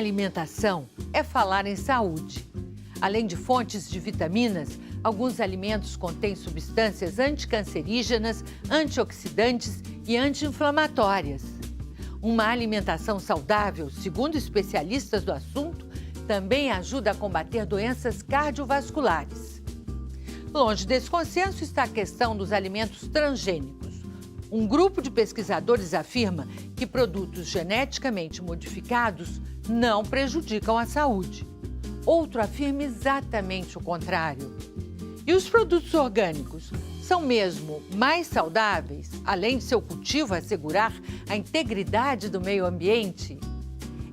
alimentação é falar em saúde. Além de fontes de vitaminas, alguns alimentos contêm substâncias anticancerígenas, antioxidantes e anti-inflamatórias. Uma alimentação saudável, segundo especialistas do assunto, também ajuda a combater doenças cardiovasculares. Longe desse consenso está a questão dos alimentos transgênicos. Um grupo de pesquisadores afirma que produtos geneticamente modificados não prejudicam a saúde. Outro afirma exatamente o contrário. E os produtos orgânicos são mesmo mais saudáveis, além de seu cultivo assegurar a integridade do meio ambiente?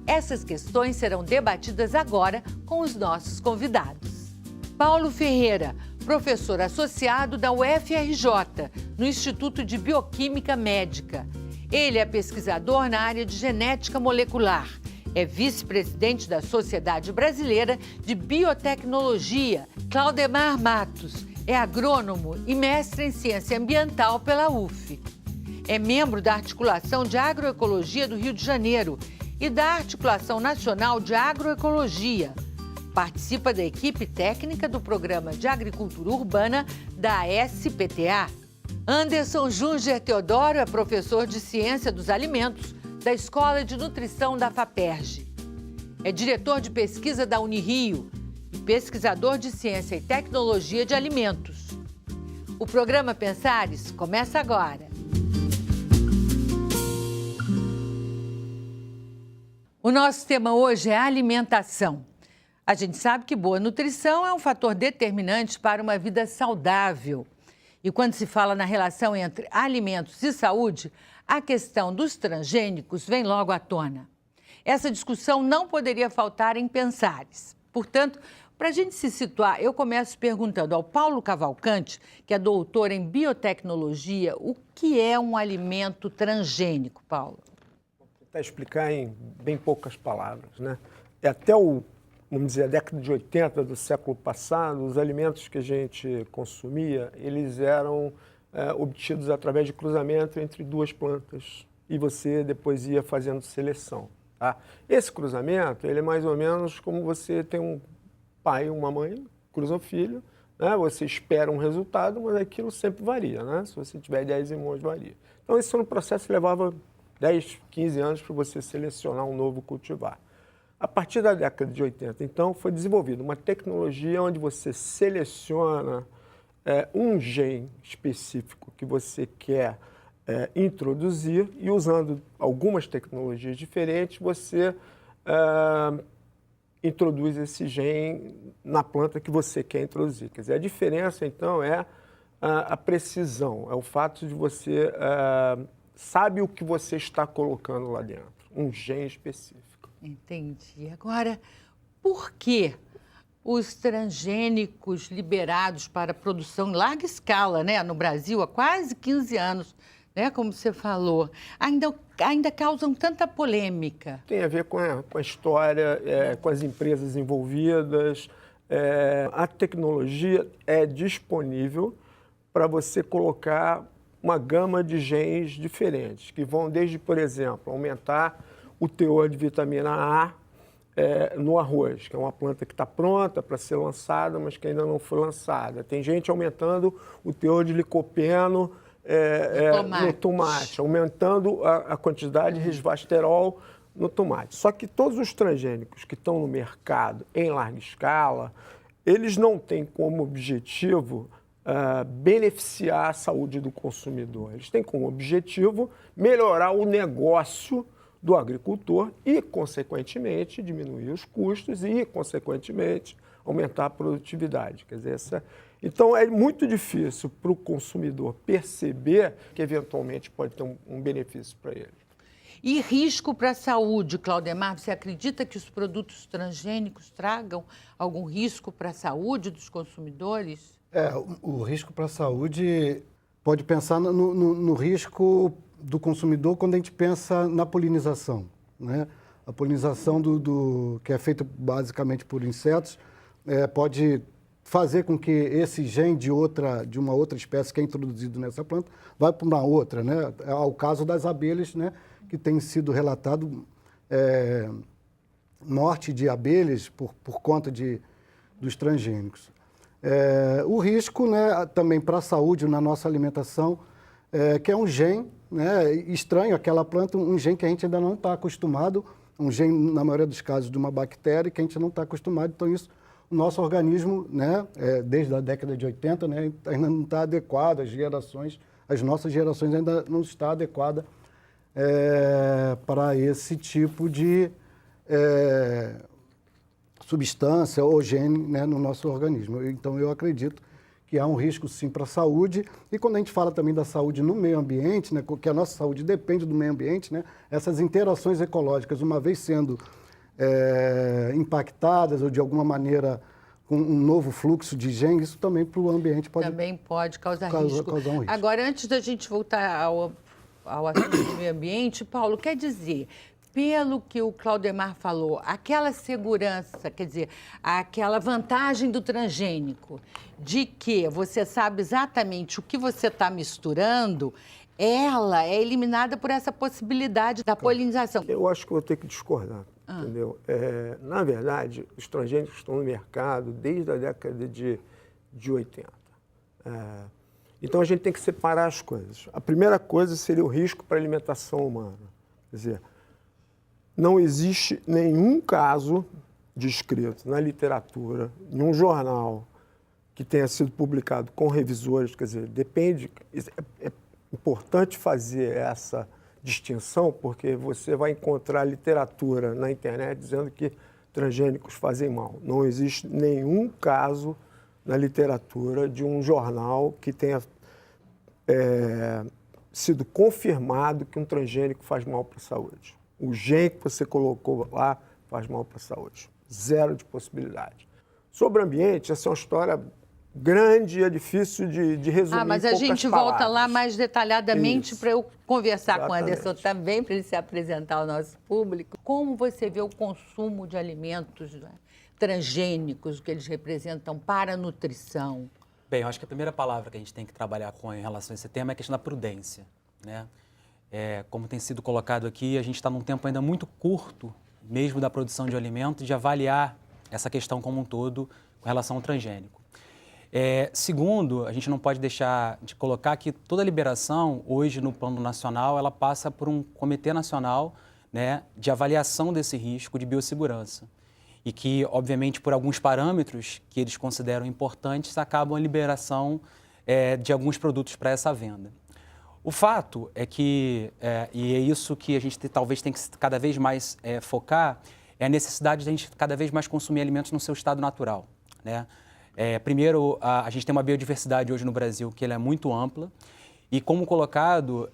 Essas questões serão debatidas agora com os nossos convidados. Paulo Ferreira, professor associado da UFRJ, no Instituto de Bioquímica Médica. Ele é pesquisador na área de genética molecular. É vice-presidente da Sociedade Brasileira de Biotecnologia. Claudemar Matos é agrônomo e mestre em ciência ambiental pela UF. É membro da Articulação de Agroecologia do Rio de Janeiro e da Articulação Nacional de Agroecologia. Participa da equipe técnica do Programa de Agricultura Urbana da SPTA. Anderson Junger Teodoro é professor de Ciência dos Alimentos da Escola de Nutrição da FAPERJ. É diretor de pesquisa da Unirio e pesquisador de Ciência e Tecnologia de Alimentos. O programa Pensares começa agora. O nosso tema hoje é alimentação. A gente sabe que boa nutrição é um fator determinante para uma vida saudável. E quando se fala na relação entre alimentos e saúde, a questão dos transgênicos vem logo à tona. Essa discussão não poderia faltar em Pensares. Portanto, para a gente se situar, eu começo perguntando ao Paulo Cavalcante, que é doutor em biotecnologia, o que é um alimento transgênico, Paulo? Vou tentar explicar em bem poucas palavras, né? Vamos dizer, a década de 80 do século passado, os alimentos que a gente consumia, eles eram obtidos através de cruzamento entre duas plantas e você depois ia fazendo seleção, tá? Esse cruzamento, ele é mais ou menos como você tem um pai e uma mãe, cruza um filho, né? Você espera um resultado, mas aquilo sempre varia, né? Se você tiver 10 irmãos, varia. Então, esse era um processo que levava 10, 15 anos para você selecionar um novo cultivar. A partir da década de 80, então, foi desenvolvida uma tecnologia onde você seleciona um gene específico que você quer introduzir e, usando algumas tecnologias diferentes, você introduz esse gene na planta que você quer introduzir. Quer dizer, a diferença, então, é a precisão, é o fato de você sabe o que você está colocando lá dentro, um gene específico. Entendi. Agora, por que os transgênicos liberados para produção em larga escala, né, no Brasil, há quase 15 anos, né, como você falou, ainda causam tanta polêmica? Tem a ver com a história, com as empresas envolvidas. A tecnologia é disponível para você colocar uma gama de genes diferentes, que vão desde, por exemplo, aumentar o teor de vitamina A no arroz, que é uma planta que está pronta para ser lançada, mas que ainda não foi lançada. Tem gente aumentando o teor de licopeno no tomate, aumentando a quantidade de resveratrol no tomate. Só que todos os transgênicos que estão no mercado em larga escala, eles não têm como objetivo beneficiar a saúde do consumidor. Eles têm como objetivo melhorar o negócio do agricultor e, consequentemente, diminuir os custos e, consequentemente, aumentar a produtividade. Quer dizer, Então, é muito difícil para o consumidor perceber que, eventualmente, pode ter um benefício para ele. E risco para a saúde, Claudemar? Você acredita que os produtos transgênicos tragam algum risco para a saúde dos consumidores? O risco para a saúde, pode pensar no risco do consumidor quando a gente pensa na polinização, né? A polinização que é feita basicamente por insetos pode fazer com que esse gene de uma outra espécie que é introduzido nessa planta vá para uma outra, né? É o caso das abelhas, né? Que tem sido relatado morte de abelhas por conta dos transgênicos. O risco, né, também para a saúde na nossa alimentação, que é um gene, né, estranho, aquela planta, um gene que a gente ainda não está acostumado, um gene, na maioria dos casos, de uma bactéria que a gente não está acostumado. Então, isso, o nosso organismo, né, desde a década de 80, né, ainda não está adequado, as nossas gerações ainda não estão adequadas para esse tipo de substância ou gene, né, no nosso organismo. Então, eu acredito que há um risco, sim, para a saúde. E quando a gente fala também da saúde no meio ambiente, né, que a nossa saúde depende do meio ambiente, né, essas interações ecológicas, uma vez sendo impactadas ou, de alguma maneira, com um novo fluxo de genes, isso também para o ambiente pode causar risco. Causar um risco. Agora, antes da gente voltar ao assunto do meio ambiente, Paulo, quer dizer, pelo que o Claudemar falou, aquela segurança, quer dizer, aquela vantagem do transgênico, de que você sabe exatamente o que você está misturando, ela é eliminada por essa possibilidade da polinização. Eu acho que vou ter que discordar, entendeu? Na verdade, os transgênicos estão no mercado desde a década de 80. Então, a gente tem que separar as coisas. A primeira coisa seria o risco para a alimentação humana. Quer dizer, não existe nenhum caso descrito na literatura, em um jornal que tenha sido publicado com revisores, quer dizer, depende, é importante fazer essa distinção, porque você vai encontrar literatura na internet dizendo que transgênicos fazem mal. Não existe nenhum caso na literatura de um jornal que tenha sido confirmado que um transgênico faz mal para a saúde. O gene que você colocou lá faz mal para a saúde. Zero de possibilidade. Sobre o ambiente, essa é uma história grande e é difícil de resumir. Mas a gente volta lá mais detalhadamente para eu conversar com o Anderson também, para ele se apresentar ao nosso público. Como você vê o consumo de alimentos, né, transgênicos, que eles representam para a nutrição? Bem, eu acho que a primeira palavra que a gente tem que trabalhar em relação a esse tema é a questão da prudência, né? Como tem sido colocado aqui, a gente está num tempo ainda muito curto, mesmo da produção de alimentos, de avaliar essa questão como um todo com relação ao transgênico. Segundo, a gente não pode deixar de colocar que toda liberação, hoje no plano nacional, ela passa por um comitê nacional, né, de avaliação desse risco de biossegurança. E que, obviamente, por alguns parâmetros que eles consideram importantes, acabam a liberação de alguns produtos para essa venda. O fato é que, e é isso que a gente talvez tem que cada vez mais focar, é a necessidade de a gente cada vez mais consumir alimentos no seu estado natural, né? Primeiro, a gente tem uma biodiversidade hoje no Brasil que ela é muito ampla e, como colocado,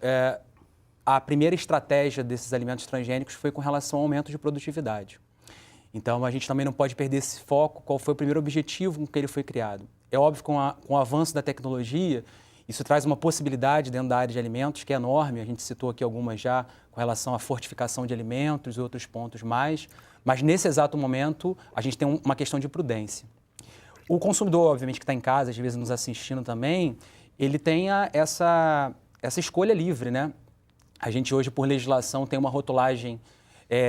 a primeira estratégia desses alimentos transgênicos foi com relação ao aumento de produtividade. Então, a gente também não pode perder esse foco, qual foi o primeiro objetivo com que ele foi criado. É óbvio que com o avanço da tecnologia, isso traz uma possibilidade dentro da área de alimentos que é enorme, a gente citou aqui algumas já com relação à fortificação de alimentos e outros pontos mais, mas nesse exato momento a gente tem uma questão de prudência. O consumidor, obviamente, que está em casa, às vezes nos assistindo também, ele tem essa escolha livre, né? A gente hoje, por legislação, tem uma rotulagem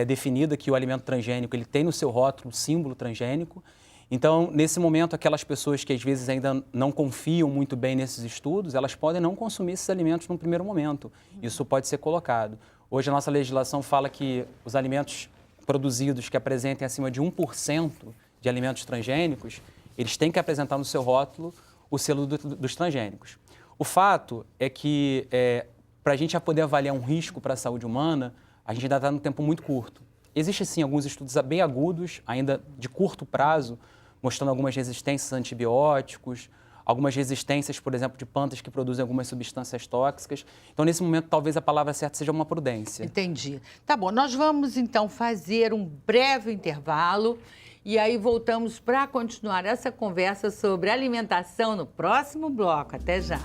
definida que o alimento transgênico ele tem no seu rótulo o símbolo transgênico. Então, nesse momento, aquelas pessoas que às vezes ainda não confiam muito bem nesses estudos, elas podem não consumir esses alimentos no primeiro momento. Isso pode ser colocado. Hoje, a nossa legislação fala que os alimentos produzidos que apresentem acima de 1% de alimentos transgênicos, eles têm que apresentar no seu rótulo o selo dos transgênicos. O fato é que, para a gente já poder avaliar um risco para a saúde humana, a gente ainda está num tempo muito curto. Existem, sim, alguns estudos bem agudos, ainda de curto prazo, mostrando algumas resistências a antibióticos, algumas resistências, por exemplo, de plantas que produzem algumas substâncias tóxicas. Então, nesse momento, talvez a palavra certa seja uma prudência. Entendi. Tá bom, nós vamos, então, fazer um breve intervalo e aí voltamos para continuar essa conversa sobre alimentação no próximo bloco. Até já.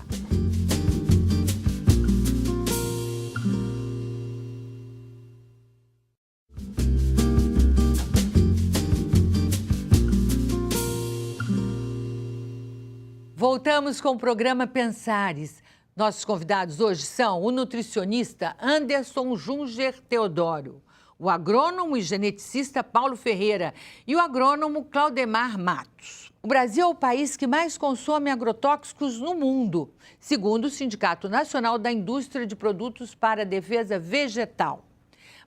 Voltamos com o programa Pensares. Nossos convidados hoje são o nutricionista Anderson Junger Teodoro, o agrônomo e geneticista Paulo Ferreira e o agrônomo Claudemar Matos. O Brasil é o país que mais consome agrotóxicos no mundo, segundo o Sindicato Nacional da Indústria de Produtos para a Defesa Vegetal.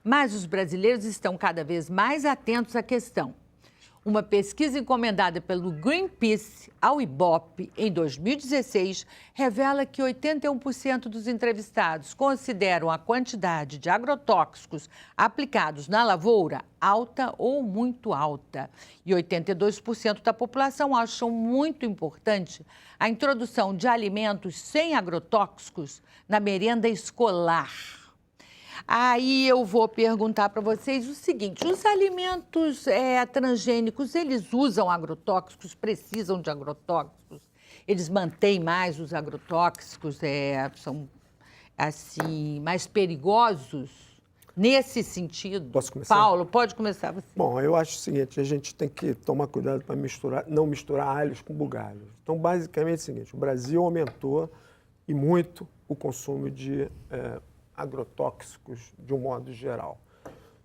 Mas os brasileiros estão cada vez mais atentos à questão. Uma pesquisa encomendada pelo Greenpeace ao Ibope em 2016 revela que 81% dos entrevistados consideram a quantidade de agrotóxicos aplicados na lavoura alta ou muito alta. E 82% da população acham muito importante a introdução de alimentos sem agrotóxicos na merenda escolar. Aí eu vou perguntar para vocês o seguinte, os alimentos transgênicos, eles usam agrotóxicos, precisam de agrotóxicos? Eles mantêm mais os agrotóxicos, são assim, mais perigosos nesse sentido? Posso começar? Paulo, pode começar você. Bom, eu acho o seguinte, a gente tem que tomar cuidado para não misturar alhos com bugalhos. Então, basicamente é o seguinte, o Brasil aumentou e muito o consumo de agrotóxicos de um modo geral.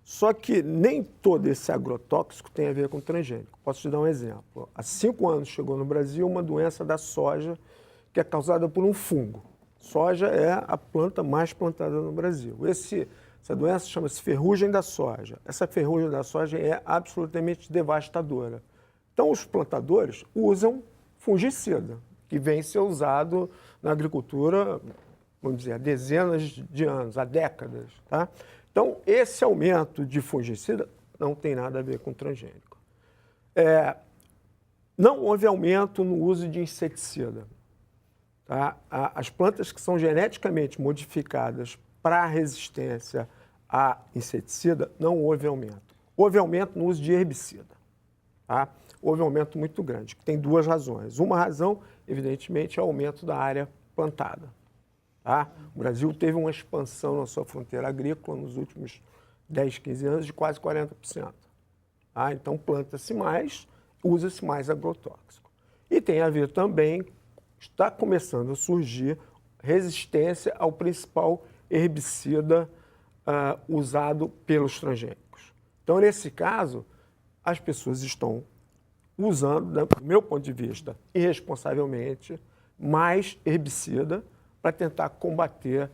Só que nem todo esse agrotóxico tem a ver com transgênico. Posso te dar um exemplo. Há 5 anos chegou no Brasil uma doença da soja que é causada por um fungo. Soja é a planta mais plantada no Brasil. Essa doença chama-se ferrugem da soja. Essa ferrugem da soja é absolutamente devastadora. Então, os plantadores usam fungicida, que vem ser usado na agricultura, vamos dizer, há dezenas de anos, há décadas. Tá? Então, esse aumento de fungicida não tem nada a ver com transgênico. Não houve aumento no uso de inseticida. Tá? As plantas que são geneticamente modificadas para resistência a inseticida, não houve aumento. Houve aumento no uso de herbicida. Tá? Houve um aumento muito grande, que tem 2 razões. Uma razão, evidentemente, é o aumento da área plantada. Tá? O Brasil teve uma expansão na sua fronteira agrícola nos últimos 10, 15 anos de quase 40%. Tá? Então, planta-se mais, usa-se mais agrotóxico. E tem a ver também, está começando a surgir resistência ao principal herbicida usado pelos transgênicos. Então, nesse caso, as pessoas estão usando, do meu ponto de vista, irresponsavelmente, mais herbicida para tentar combater,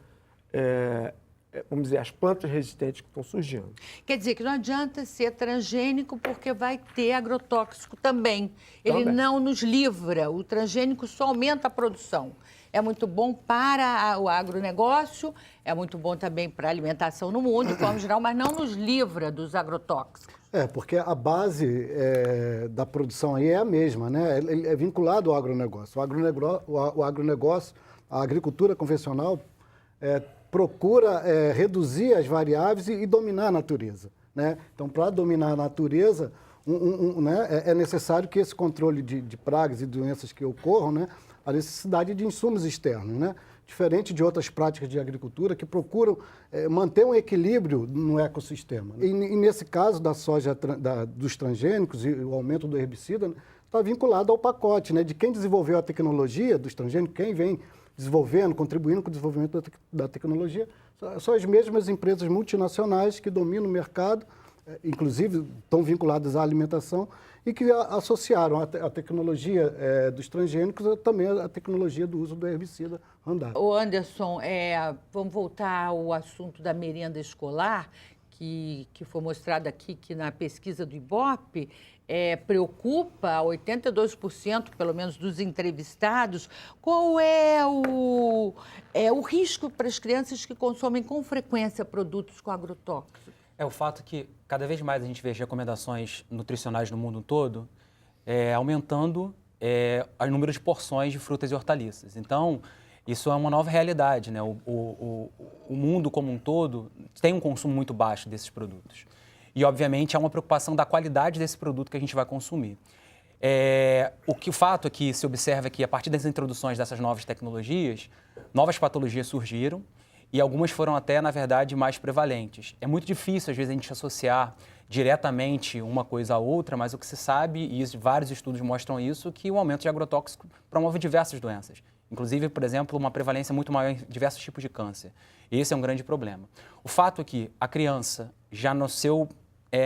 vamos dizer, as plantas resistentes que estão surgindo. Quer dizer que não adianta ser transgênico porque vai ter agrotóxico também. Ele não nos livra, o transgênico só aumenta a produção. É muito bom para o agronegócio, é muito bom também para a alimentação no mundo, de forma geral, mas não nos livra dos agrotóxicos. Porque a base da produção aí é a mesma, né? Ele é vinculado ao agronegócio. O agronegócio, a agricultura convencional, procura reduzir as variáveis e dominar a natureza, né? Então, para dominar a natureza, né, é necessário que esse controle de pragas e doenças que ocorram, né, a necessidade de insumos externos, né? Diferente de outras práticas de agricultura que procuram manter um equilíbrio no ecossistema. E nesse caso da soja, dos transgênicos e o aumento do herbicida, está vinculado ao pacote, né, de quem desenvolveu a tecnologia dos transgênicos, quem vem desenvolvendo, contribuindo com o desenvolvimento da tecnologia, são as mesmas empresas multinacionais que dominam o mercado, inclusive estão vinculadas à alimentação, e que associaram a tecnologia dos transgênicos também à tecnologia do uso do herbicida Roundup. Ô Anderson, vamos voltar ao assunto da merenda escolar, que foi mostrado aqui que na pesquisa do Ibope, preocupa 82%, pelo menos, dos entrevistados. Qual é o risco para as crianças que consomem com frequência produtos com agrotóxicos? O fato que cada vez mais a gente vê as recomendações nutricionais no mundo todo aumentando o número de porções de frutas e hortaliças. Então, isso é uma nova realidade, né? O mundo como um todo tem um consumo muito baixo desses produtos. E, obviamente, há uma preocupação da qualidade desse produto que a gente vai consumir. O fato é que se observa que, a partir das introduções dessas novas tecnologias, novas patologias surgiram e algumas foram até, na verdade, mais prevalentes. É muito difícil, às vezes, a gente associar diretamente uma coisa a outra, mas o que se sabe, e vários estudos mostram isso, que o aumento de agrotóxico promove diversas doenças, Inclusive, por exemplo, uma prevalência muito maior em diversos tipos de câncer. Esse é um grande problema. O fato é que a criança, já no seu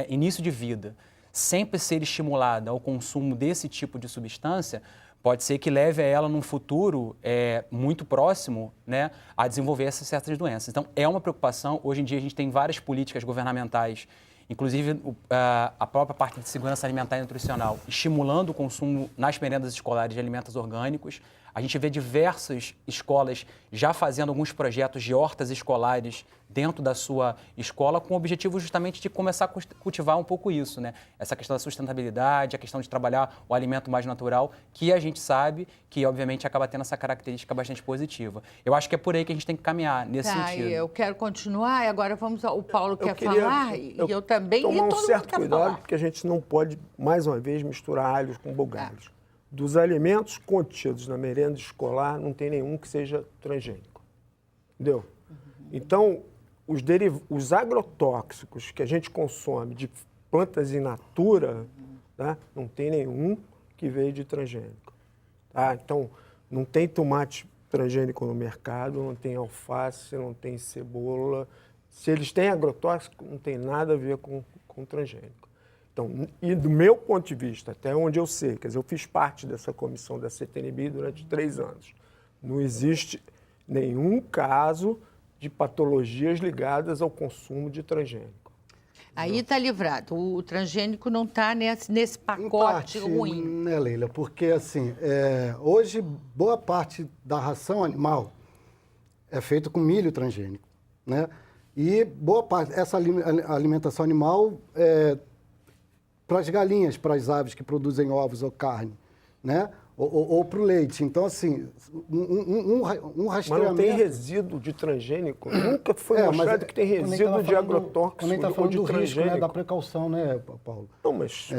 início de vida, sempre ser estimulada ao consumo desse tipo de substância, pode ser que leve a ela, num futuro muito próximo, né, a desenvolver essas certas doenças. Então, é uma preocupação. Hoje em dia, a gente tem várias políticas governamentais, inclusive a própria parte de segurança alimentar e nutricional, estimulando o consumo nas merendas escolares de alimentos orgânicos. A gente vê diversas escolas já fazendo alguns projetos de hortas escolares dentro da sua escola, com o objetivo justamente de começar a cultivar um pouco isso, né? Essa questão da sustentabilidade, a questão de trabalhar o alimento mais natural, que a gente sabe que, obviamente, acaba tendo essa característica bastante positiva. Eu acho que é por aí que a gente tem que caminhar, nesse sentido. Eu quero continuar, e agora vamos ao... O Paulo quer falar, e eu também, tomar e todo um certo mundo quer cuidado, falar. porque a gente não pode, mais uma vez, misturar alhos com bugalhos. Dos alimentos contidos na merenda escolar, não tem nenhum que seja transgênico. Entendeu? Então, os agrotóxicos que a gente consome de plantas in natura, tá? Não tem nenhum que veio de transgênico. Tá? Então, não tem tomate transgênico no mercado, não tem alface, não tem cebola. Se eles têm agrotóxico, não tem nada a ver com transgênico. Então, e do meu ponto de vista, até onde eu sei, quer dizer, eu fiz parte dessa comissão da CTNB durante 3 anos. Não existe nenhum caso de patologias ligadas ao consumo de transgênico. Aí está livrado. O transgênico não está nesse pacote em parte, ruim. Né, Leila? Porque, assim, hoje, boa parte da ração animal é feita com milho transgênico, né? E boa parte, essa alimentação animal para as galinhas, para as aves que produzem ovos ou carne, né? Ou para o leite. Então, assim, um rastreamento... Mas não tem resíduo de transgênico? Nunca foi mostrado que tem resíduo de agrotóxico quando a gente está falando do risco, né, da precaução, né, Paulo? Não, mas...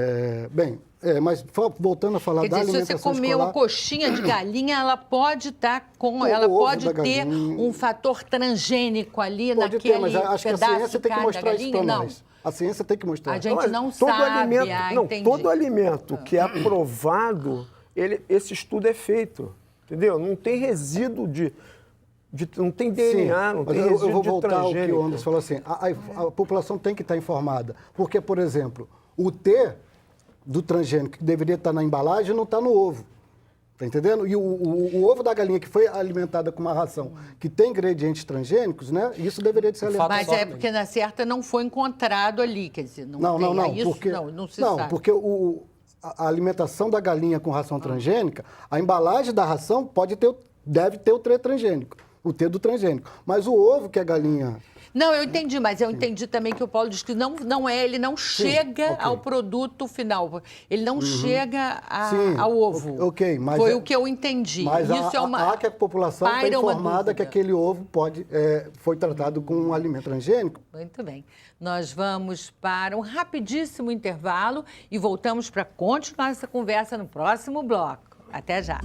Mas voltando a falar da alimentação escolar... se você comer uma coxinha de galinha, ela pode estar com... Ela pode ter um fator transgênico ali naquele pedaço mas acho que a ciência tem que mostrar isso para nós. A ciência tem que mostrar. A gente não sabe. Todo alimento que é aprovado, esse estudo é feito, entendeu? Não tem resíduo não tem DNA, não tem resíduo de transgênico. Eu vou voltar ao que o Anderson falou assim, a população tem que estar informada, porque, por exemplo, o T do transgênico que deveria estar na embalagem não está no ovo, tá entendendo? E o ovo da galinha que foi alimentada com uma ração que tem ingredientes transgênicos, né? Isso deveria ser alimentado. Mas é porque na certa não foi encontrado ali, quer dizer, não se sabe. Porque a alimentação da galinha com ração transgênica, a embalagem da ração deve ter o T transgênico, o T do transgênico. Mas o ovo que a galinha... Não, eu entendi, mas eu entendi também que o Paulo diz que ele não chega ao produto final. Ele não chega ao ovo. Mas foi o que eu entendi. Mas há que a população está informada que aquele ovo foi tratado com um alimento transgênico. Muito bem. Nós vamos para um rapidíssimo intervalo e voltamos para continuar essa conversa no próximo bloco. Até já.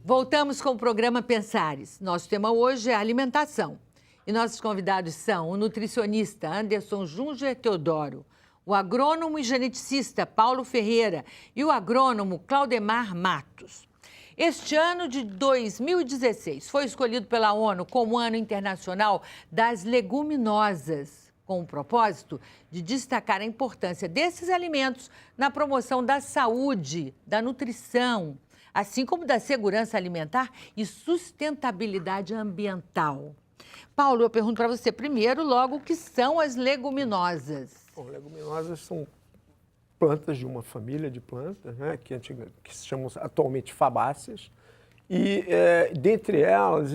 Voltamos com o programa Pensares. Nosso tema hoje é alimentação. E nossos convidados são o nutricionista Anderson Junger Teodoro, o agrônomo e geneticista Paulo Ferreira e o agrônomo Claudemar Matos. Este ano de 2016 foi escolhido pela ONU como Ano Internacional das Leguminosas, com o propósito de destacar a importância desses alimentos na promoção da saúde, da nutrição, assim como da segurança alimentar e sustentabilidade ambiental. Paulo, eu pergunto para você primeiro, logo, o que são as leguminosas? Bom, leguminosas são plantas de uma família de plantas, né, que se chamam atualmente fabáceas, e dentre elas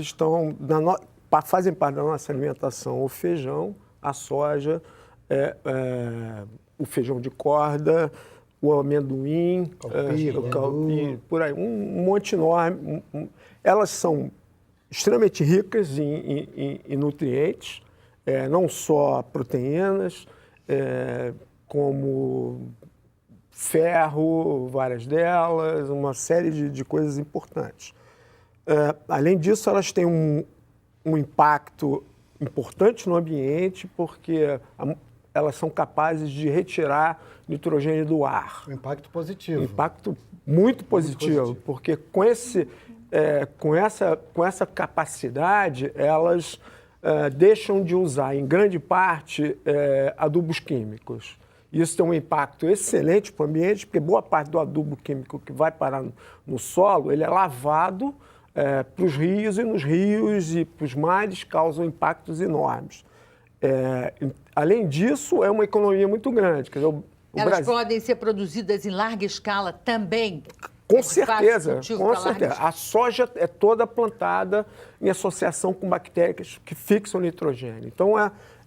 fazem parte da nossa alimentação o feijão, a soja, o feijão de corda, o amendoim, o calpim, por aí, um monte enorme. Elas são extremamente ricas em nutrientes, não só proteínas, como ferro, várias delas, uma série de coisas importantes. Além disso, elas têm um impacto importante no ambiente, porque elas são capazes de retirar nitrogênio do ar. Um impacto positivo. Um impacto muito positivo, porque com essa capacidade, elas deixam de usar, em grande parte, adubos químicos. Isso tem um impacto excelente para o ambiente, porque boa parte do adubo químico que vai parar no solo, ele é lavado para os rios, e nos rios e para os mares causam impactos enormes. Além disso, é uma economia muito grande. Quer dizer, Elas podem ser produzidas em larga escala também? Com certeza, com certeza. A soja é toda plantada em associação com bactérias que fixam nitrogênio. Então,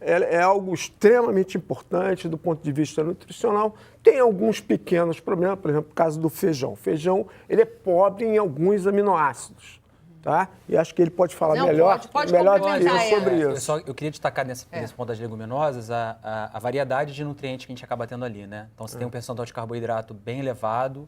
é algo extremamente importante do ponto de vista nutricional. Tem alguns pequenos problemas, por exemplo, o caso do feijão. O feijão, ele é pobre em alguns aminoácidos, tá? E acho que ele pode falar melhor do que eu sobre isso. Eu queria destacar nesse ponto das leguminosas a variedade de nutrientes que a gente acaba tendo ali, né? Então, você tem um percentual de carboidrato bem elevado.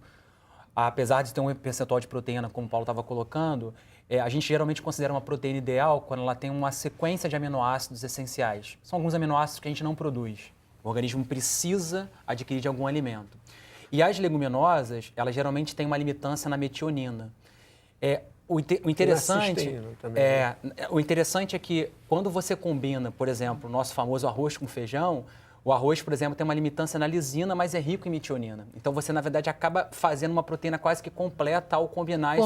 Apesar de ter um percentual de proteína, como o Paulo estava colocando, a gente geralmente considera uma proteína ideal quando ela tem uma sequência de aminoácidos essenciais. São alguns aminoácidos que a gente não produz. O organismo precisa adquirir de algum alimento. E as leguminosas, elas geralmente têm uma limitância na metionina. O interessante é que quando você combina, por exemplo, o nosso famoso arroz com feijão, o arroz, por exemplo, tem uma limitância na lisina, mas é rico em metionina. Então, você, na verdade, acaba fazendo uma proteína quase que completa ao combinar A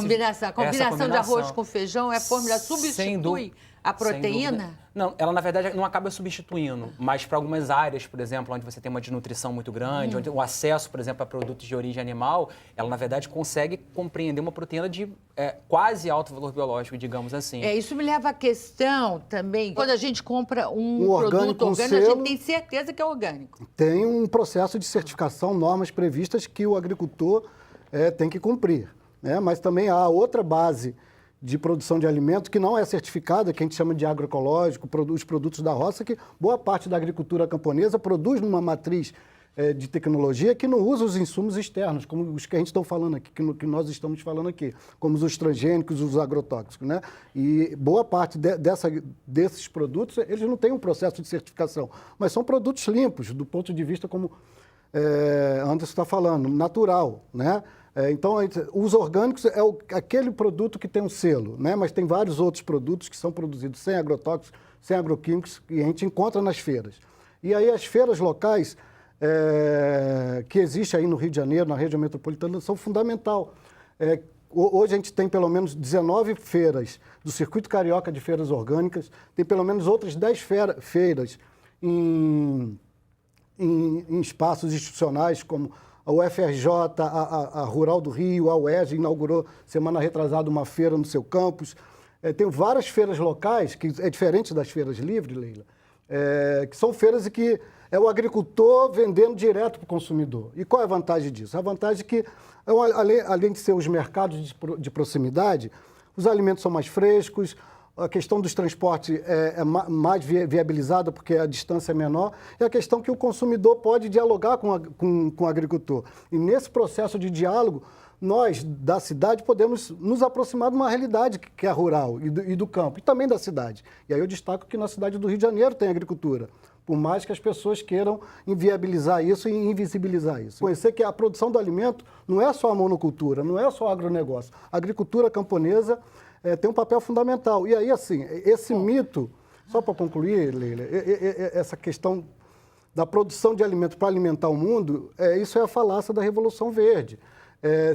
combinação de arroz com feijão é fórmula, substitui a proteína? Não, ela, na verdade, não acaba substituindo, mas para algumas áreas, por exemplo, onde você tem uma desnutrição muito grande, onde o acesso, por exemplo, a produtos de origem animal, ela, na verdade, consegue compreender uma proteína de quase alto valor biológico, digamos assim. Isso me leva à questão também, quando a gente compra um produto orgânico, a gente tem certeza que é orgânico. Tem um processo de certificação, normas previstas que o agricultor tem que cumprir, né? Mas também há outra base de produção de alimento que não é certificada, que a gente chama de agroecológico, os produtos da roça, que boa parte da agricultura camponesa produz numa matriz de tecnologia que não usa os insumos externos, como os que a gente está falando aqui, que nós estamos falando aqui, como os transgênicos, os agrotóxicos, né? E boa parte desses produtos, eles não têm um processo de certificação, mas são produtos limpos, do ponto de vista, como Anderson está falando, natural, né? Então, os orgânicos é aquele produto que tem um selo, né? Mas tem vários outros produtos que são produzidos sem agrotóxicos, sem agroquímicos, que a gente encontra nas feiras. E aí as feiras locais que existem aí no Rio de Janeiro, na região metropolitana, são fundamental. Hoje a gente tem pelo menos 19 feiras do Circuito Carioca de Feiras Orgânicas, tem pelo menos outras 10 feiras em espaços institucionais, como a UFRJ, a Rural do Rio, a UERJ inaugurou semana retrasada uma feira no seu campus. Tem várias feiras locais, que é diferente das feiras livres, Leila, que são feiras em que é o agricultor vendendo direto para o consumidor. E qual é a vantagem disso? A vantagem é que, além de ser os mercados de proximidade, os alimentos são mais frescos, a questão dos transportes é mais viabilizada porque a distância é menor, e a questão que o consumidor pode dialogar com o agricultor. E nesse processo de diálogo, nós, da cidade, podemos nos aproximar de uma realidade que é rural e do campo, e também da cidade. E aí eu destaco que na cidade do Rio de Janeiro tem agricultura, por mais que as pessoas queiram inviabilizar isso e invisibilizar isso. Conhecer que a produção do alimento não é só a monocultura, não é só o agronegócio. A agricultura camponesa tem um papel fundamental. E aí, assim, esse mito, só para concluir, Leila, essa questão da produção de alimento para alimentar o mundo, isso é a falácia da Revolução Verde.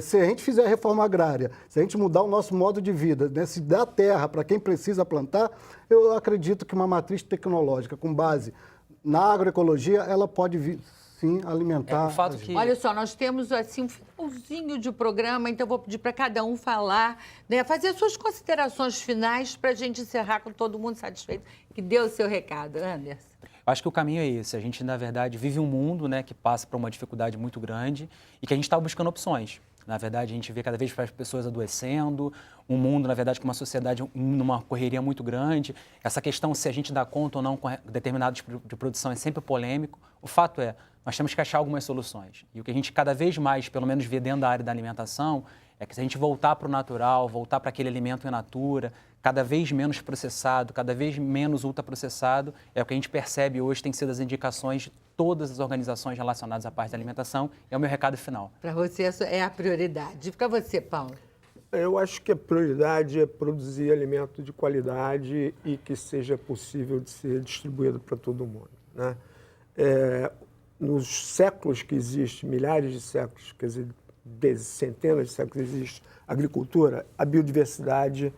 Se a gente fizer a reforma agrária, se a gente mudar o nosso modo de vida, né, se dar terra para quem precisa plantar, eu acredito que uma matriz tecnológica com base na agroecologia, ela pode vir, sim, alimentar. O fato que... Olha só, nós temos assim um finalzinho de programa, então eu vou pedir para cada um falar, né, fazer suas considerações finais para a gente encerrar com todo mundo satisfeito, que deu o seu recado, Anderson. Acho que o caminho é esse. A gente, na verdade, vive um mundo, né, que passa por uma dificuldade muito grande e que a gente está buscando opções. Na verdade, a gente vê cada vez mais pessoas adoecendo, um mundo, na verdade, com uma sociedade numa correria muito grande. Essa questão se a gente dá conta ou não com determinados tipos de produção é sempre polêmico. O fato é, nós temos que achar algumas soluções. E o que a gente cada vez mais, pelo menos vê dentro da área da alimentação, É que se a gente voltar para o natural, voltar para aquele alimento in natura, cada vez menos processado, cada vez menos ultraprocessado, é o que a gente percebe hoje, tem sido as indicações de todas as organizações relacionadas à parte da alimentação, é o meu recado final. Para você, essa é a prioridade. E para você, Paulo? Eu acho que a prioridade é produzir alimento de qualidade e que seja possível de ser distribuído para todo mundo, né? Nos séculos que existe, milhares de séculos, quer dizer, centenas de séculos que existe agricultura, a biodiversidade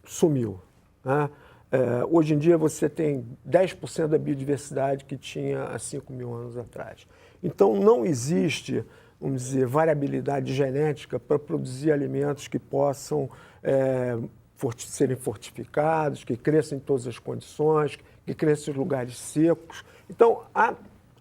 sumiu, né? Hoje em dia você tem 10% da biodiversidade que tinha há 5.000 anos atrás. Então não existe, vamos dizer, variabilidade genética para produzir alimentos que possam serem fortificados, que cresçam em todas as condições, que cresçam em lugares secos. Então a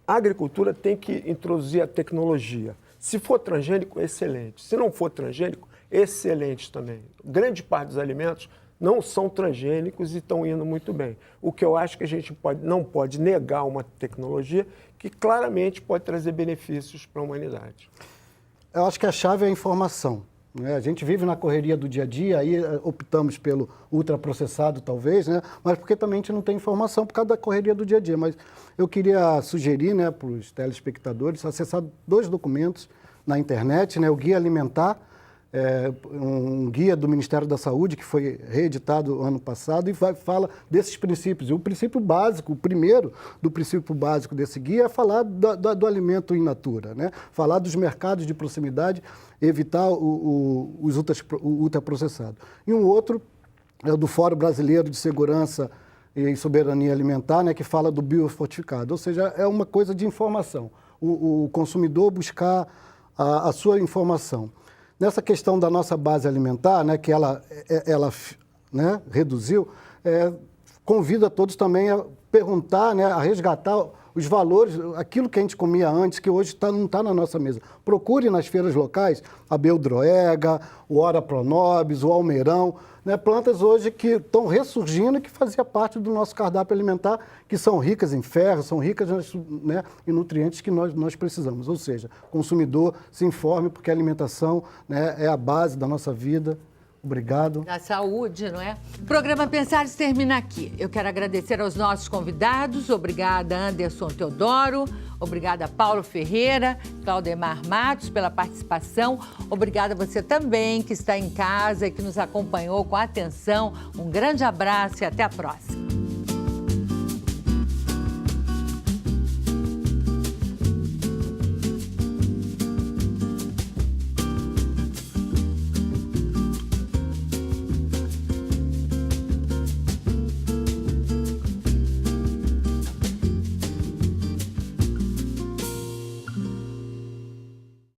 agricultura tem que introduzir a tecnologia. Se for transgênico, excelente. Se não for transgênico, excelente também. Grande parte dos alimentos não são transgênicos e estão indo muito bem. O que eu acho que a gente não pode negar uma tecnologia que claramente pode trazer benefícios para a humanidade. Eu acho que a chave é a informação, né? A gente vive na correria do dia a dia, aí optamos pelo ultraprocessado talvez, né? Mas porque também a gente não tem informação por causa da correria do dia a dia. Mas eu queria sugerir, né, para os telespectadores acessar 2 documentos na internet, né? O Guia Alimentar, um guia do Ministério da Saúde que foi reeditado ano passado e fala desses princípios. E o princípio básico, o primeiro do princípio básico desse guia é falar do alimento in natura, né? Falar dos mercados de proximidade, evitar os ultraprocessados. E um outro é o do Fórum Brasileiro de Segurança e Soberania Alimentar, né, que fala do biofortificado. Ou seja, é uma coisa de informação. O consumidor buscar a sua informação. Nessa questão da nossa base alimentar, né, que ela né, reduziu, convido a todos também a perguntar, né, a resgatar os valores, aquilo que a gente comia antes, que hoje não está na nossa mesa. Procure nas feiras locais a beldroega, o ora pronobis, o almeirão, né, plantas hoje que estão ressurgindo e que fazia parte do nosso cardápio alimentar, que são ricas em ferro, são ricas, né, em nutrientes que nós precisamos. Ou seja, o consumidor se informe, porque a alimentação, né, é a base da nossa vida. Obrigado. Da saúde, não é? O programa Pensares termina aqui. Eu quero agradecer aos nossos convidados. Obrigada, Anderson Teodoro. Obrigada, Paulo Ferreira, Claudemar Matos, pela participação. Obrigada a você também, que está em casa e que nos acompanhou com atenção. Um grande abraço e até a próxima.